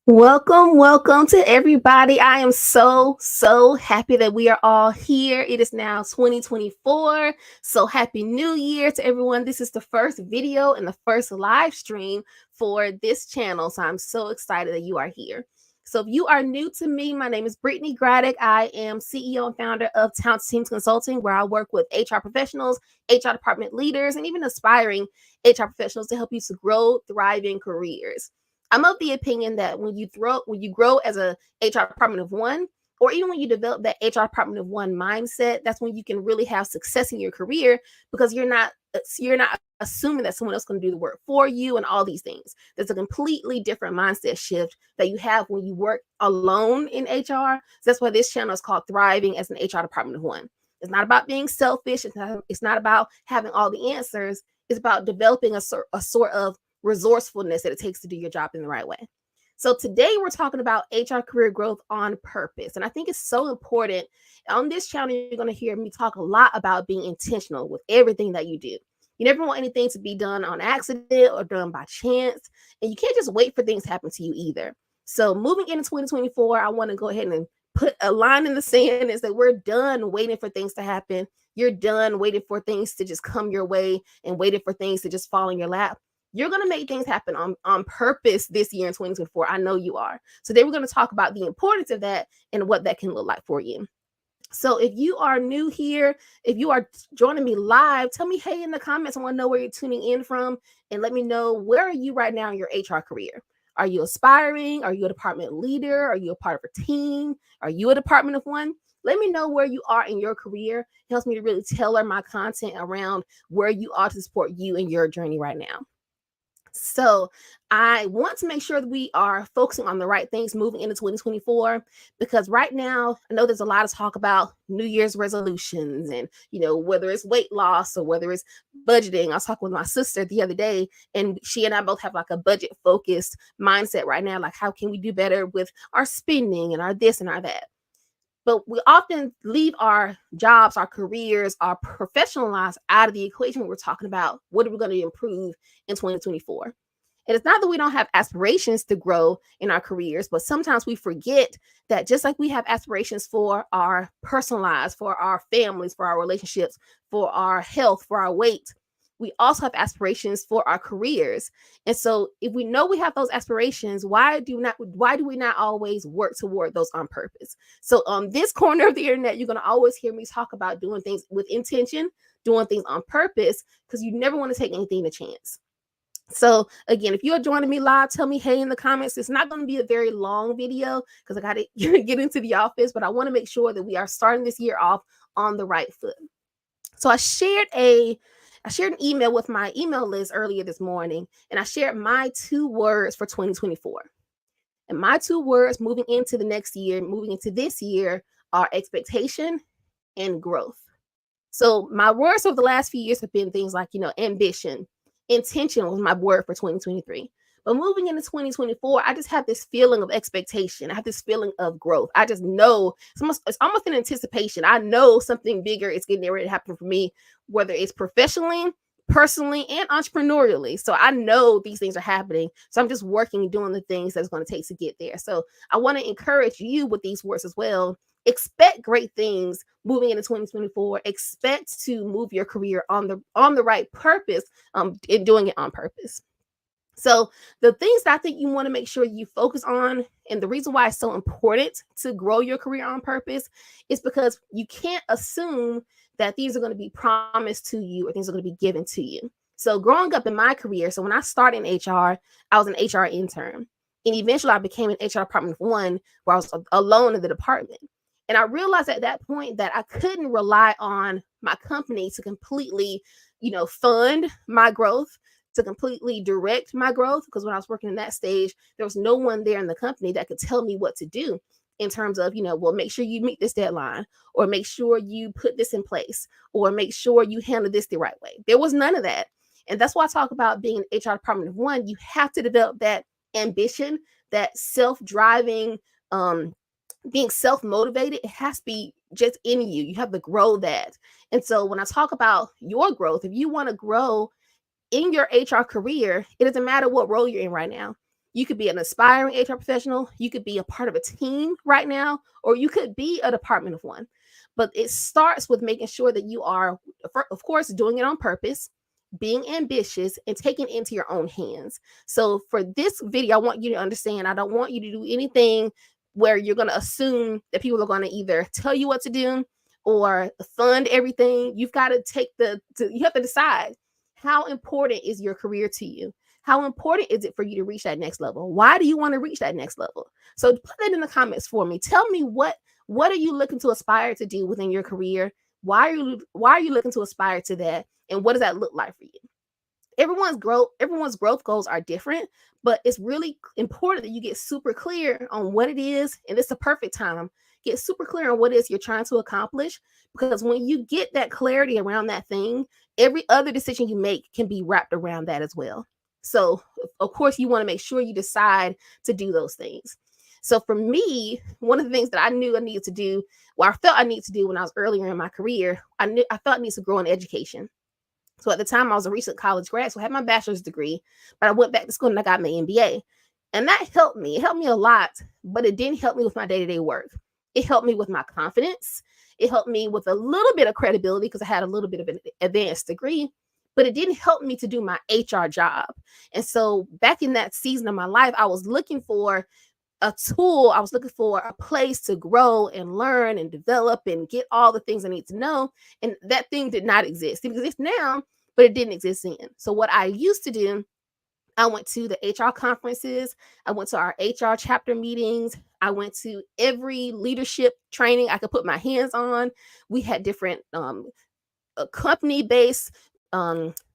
Welcome to everybody. I am so happy that we are all here. It is now 2024. So happy new year to everyone. This is the first video and the first live stream for this channel. So I'm so excited that you are here. So if you are new to me, my name is Bryttani Graddick. I am CEO and founder of Talent Teams Consulting, where I work with HR professionals, HR department leaders, and even aspiring HR professionals to help you to grow thriving careers. I'm of the opinion that when you grow as a HR department of one, or even when you develop that HR department of one mindset, that's when you can really have success in your career because you're not assuming that someone else is going to do the work for you and all these things. There's a completely different mindset shift that you have when you work alone in HR. So that's why this channel is called Thriving as an HR department of one. It's not about being selfish. It's not about having all the answers. It's about developing a sort of resourcefulness that it takes to do your job in the right way. So today we're talking about HR career growth on purpose. And I think it's so important. On this channel, you're going to hear me talk a lot about being intentional with everything that you do. You never want anything to be done on accident or done by chance. And you can't just wait for things to happen to you either. So moving into 2024, I want to go ahead and put a line in the sand and say we're done waiting for things to happen. You're done waiting for things to just come your way and waiting for things to just fall in your lap. You're going to make things happen on purpose this year in 2024. I know you are. So today we're going to talk about the importance of that and what that can look like for you. So if you are new here, if you are joining me live, tell me hey in the comments. I want to know where you're tuning in from and let me know where are you right now in your HR career. Are you aspiring? Are you a department leader? Are you a part of a team? Are you a department of one? Let me know where you are in your career. It helps me to really tailor my content around where you are to support you in your journey right now. So I want to make sure that we are focusing on the right things moving into 2024, because right now I know there's a lot of talk about New Year's resolutions and, whether it's weight loss or whether it's budgeting. I was talking with my sister the other day and she and I both have like a budget focused mindset right now. Like, how can we do better with our spending and our this and our that? But we often leave our jobs, our careers, our professional lives out of the equation when we're talking about what are we going to improve in 2024. And it's not that we don't have aspirations to grow in our careers, but sometimes we forget that just like we have aspirations for our personal lives, for our families, for our relationships, for our health, for our weight, we also have aspirations for our careers. And so if we know we have those aspirations, why do we not always work toward those on purpose? So on this corner of the internet, you're going to always hear me talk about doing things with intention, doing things on purpose, because you never want to take anything to chance. So again, if you're joining me live, tell me hey in the comments. It's not going to be a very long video because I got to get into the office, but I want to make sure that we are starting this year off on the right foot. So I shared an email with my email list earlier this morning, and I shared my 2 words for 2024. And my 2 words moving into the next year, moving into this year, are expectation and growth. So my words over the last few years have been things like, ambition. Intention was my word for 2023. But moving into 2024, I just have this feeling of expectation. I have this feeling of growth. I just know it's almost an anticipation. I know something bigger is getting ready to happen for me, whether it's professionally, personally, and entrepreneurially. So I know these things are happening. So I'm just working, doing the things that's going to take to get there. So I want to encourage you with these words as well. Expect great things moving into 2024. Expect to move your career on the right purpose, in doing it on purpose. So the things that I think you want to make sure you focus on, and the reason why it's so important to grow your career on purpose, is because you can't assume that these are going to be promised to you or things are going to be given to you. So growing up in my career, so when I started in HR, I was an HR intern. And eventually I became an HR department of one where I was alone in the department. And I realized at that point that I couldn't rely on my company to completely, fund my growth, to completely direct my growth. Because when I was working in that stage, there was no one there in the company that could tell me what to do in terms of, well, make sure you meet this deadline, or make sure you put this in place, or make sure you handle this the right way. There was none of that. And that's why I talk about being an HR department of one. You have to develop that ambition, that self-driving, being self-motivated. It has to be just in you. You have to grow that. And so when I talk about your growth, if you want to grow in your HR career, it doesn't matter what role you're in right now. You could be an aspiring HR professional, you could be a part of a team right now, or you could be a department of one. But it starts with making sure that you are, of course, doing it on purpose, being ambitious, and taking it into your own hands. So for this video, I want you to understand, I don't want you to do anything where you're going to assume that people are going to either tell you what to do or fund everything. You've got to you have to decide, how important is your career to you? How important is it for you to reach that next level? Why do you want to reach that next level? So put that in the comments for me. Tell me, what are you looking to aspire to do within your career? Why are you looking to aspire to that? And what does that look like for you? Everyone's growth goals are different, but it's really important that you get super clear on what it is. And it's the perfect time. Get super clear on what it is you're trying to accomplish, because when you get that clarity around that thing, every other decision you make can be wrapped around that as well. So of course you want to make sure you decide to do those things. So for me, one of the things that I knew I needed to do, I felt I needed to do when I was earlier in my career, I felt I needed to grow in education. So at the time, I was a recent college grad, so I had my bachelor's degree, but I went back to school and I got my MBA. And that helped me. It helped me a lot, but it didn't help me with my day-to-day work. It helped me with my confidence. It helped me with a little bit of credibility because I had a little bit of an advanced degree, but it didn't help me to do my HR job. And so back in that season of my life, I was looking for a tool. I was looking for a place to grow and learn and develop and get all the things I need to know. And that thing did not exist. It exists now, but it didn't exist then. So what I used to do, I went to the HR conferences. I went to our HR chapter meetings. I went to every leadership training I could put my hands on. We had different company-based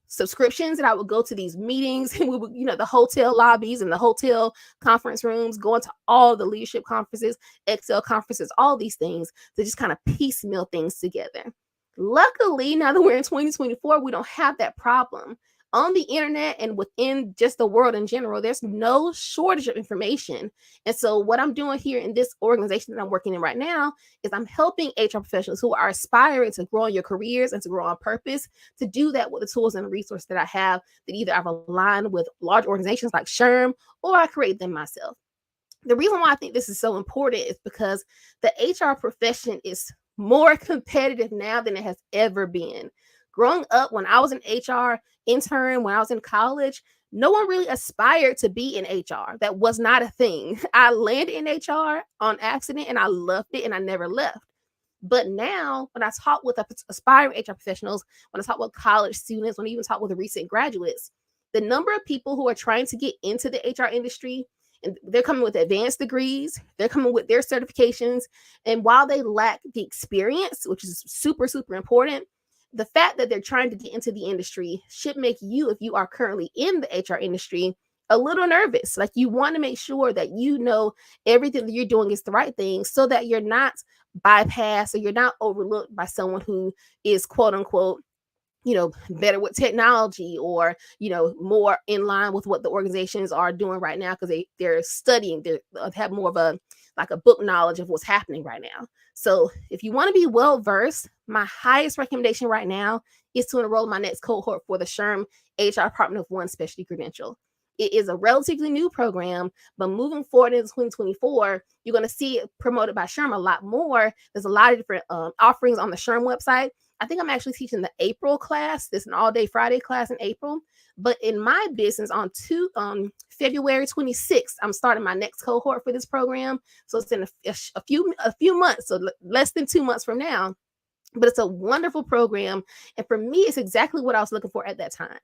subscriptions, and I would go to these meetings, and we would, the hotel lobbies and the hotel conference rooms, going to all the leadership conferences, Excel conferences, all these things, to just kind of piecemeal things together. Luckily, now that we're in 2024, we don't have that problem. On the internet and within just the world in general, there's no shortage of information. And so what I'm doing here in this organization that I'm working in right now is I'm helping HR professionals who are aspiring to grow in your careers and to grow on purpose, to do that with the tools and resources that I have, that either I've aligned with large organizations like SHRM, or I create them myself. The reason why I think this is so important is because the HR profession is more competitive now than it has ever been. Growing up, when I was an HR intern, when I was in college, no one really aspired to be in HR. That was not a thing. I landed in HR on accident and I loved it and I never left. But now, when I talk with aspiring HR professionals, when I talk with college students, when I even talk with the recent graduates, the number of people who are trying to get into the HR industry, and they're coming with advanced degrees, they're coming with their certifications, and while they lack the experience, which is super, super important, the fact that they're trying to get into the industry should make you, if you are currently in the HR industry, a little nervous. Like, you want to make sure that you know everything that you're doing is the right thing, so that you're not bypassed or you're not overlooked by someone who is, quote unquote, better with technology, or, more in line with what the organizations are doing right now, because they're studying, they have more of a book knowledge of what's happening right now. So if you want to be well versed, my highest recommendation right now is to enroll in my next cohort for the SHRM HR Department of One Specialty Credential. It is a relatively new program, but moving forward into 2024, you're going to see it promoted by SHRM a lot more. There's a lot of different offerings on the SHRM website. I think I'm actually teaching the April class. There's an all-day Friday class in April. But in my business, on February 26th, I'm starting my next cohort for this program. So it's in a few months, so less than 2 months from now. But it's a wonderful program. And for me, it's exactly what I was looking for at that time.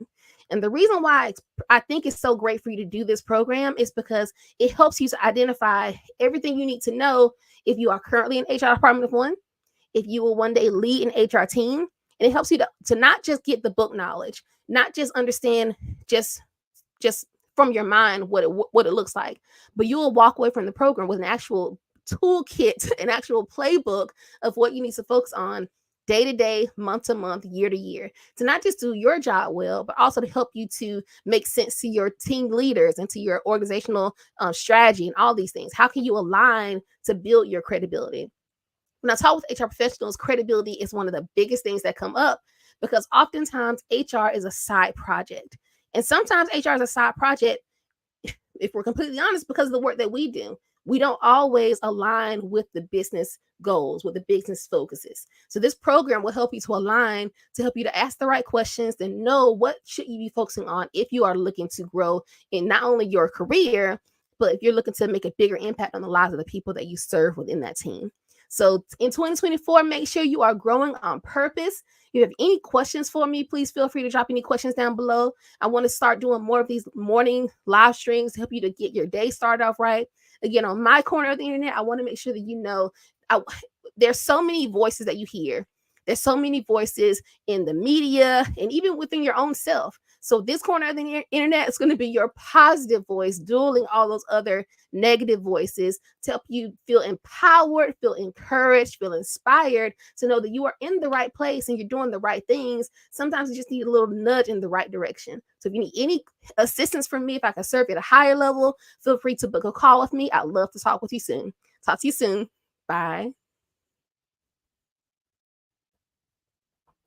And the reason why I think it's so great for you to do this program is because it helps you to identify everything you need to know if you are currently in HR Department of One, if you will one day lead an HR team. And it helps you to not just get the book knowledge, not just understand just from your mind what it looks like, but you will walk away from the program with an actual toolkit, an actual playbook of what you need to focus on day to day, month to month, year to year, to not just do your job well, but also to help you to make sense to your team leaders and to your organizational strategy and all these things. How can you align to build your credibility? When I talk with HR professionals, credibility is one of the biggest things that come up, because oftentimes HR is a side project. And sometimes HR is a side project if we're completely honest, because of the work that we do. We don't always align with the business goals, with the business focuses. So this program will help you to align, to help you to ask the right questions, and know what should you be focusing on if you are looking to grow in not only your career, but if you're looking to make a bigger impact on the lives of the people that you serve within that team. So in 2024, make sure you are growing on purpose. If you have any questions for me, please feel free to drop any questions down below. I want to start doing more of these morning live streams to help you to get your day started off right. Again, on my corner of the internet, I want to make sure that you know there's so many voices that you hear. There's so many voices in the media and even within your own self. So this corner of the internet is going to be your positive voice, dueling all those other negative voices to help you feel empowered, feel encouraged, feel inspired to know that you are in the right place and you're doing the right things. Sometimes you just need a little nudge in the right direction. So if you need any assistance from me, if I can serve you at a higher level, feel free to book a call with me. I'd love to talk with you soon. Talk to you soon. Bye.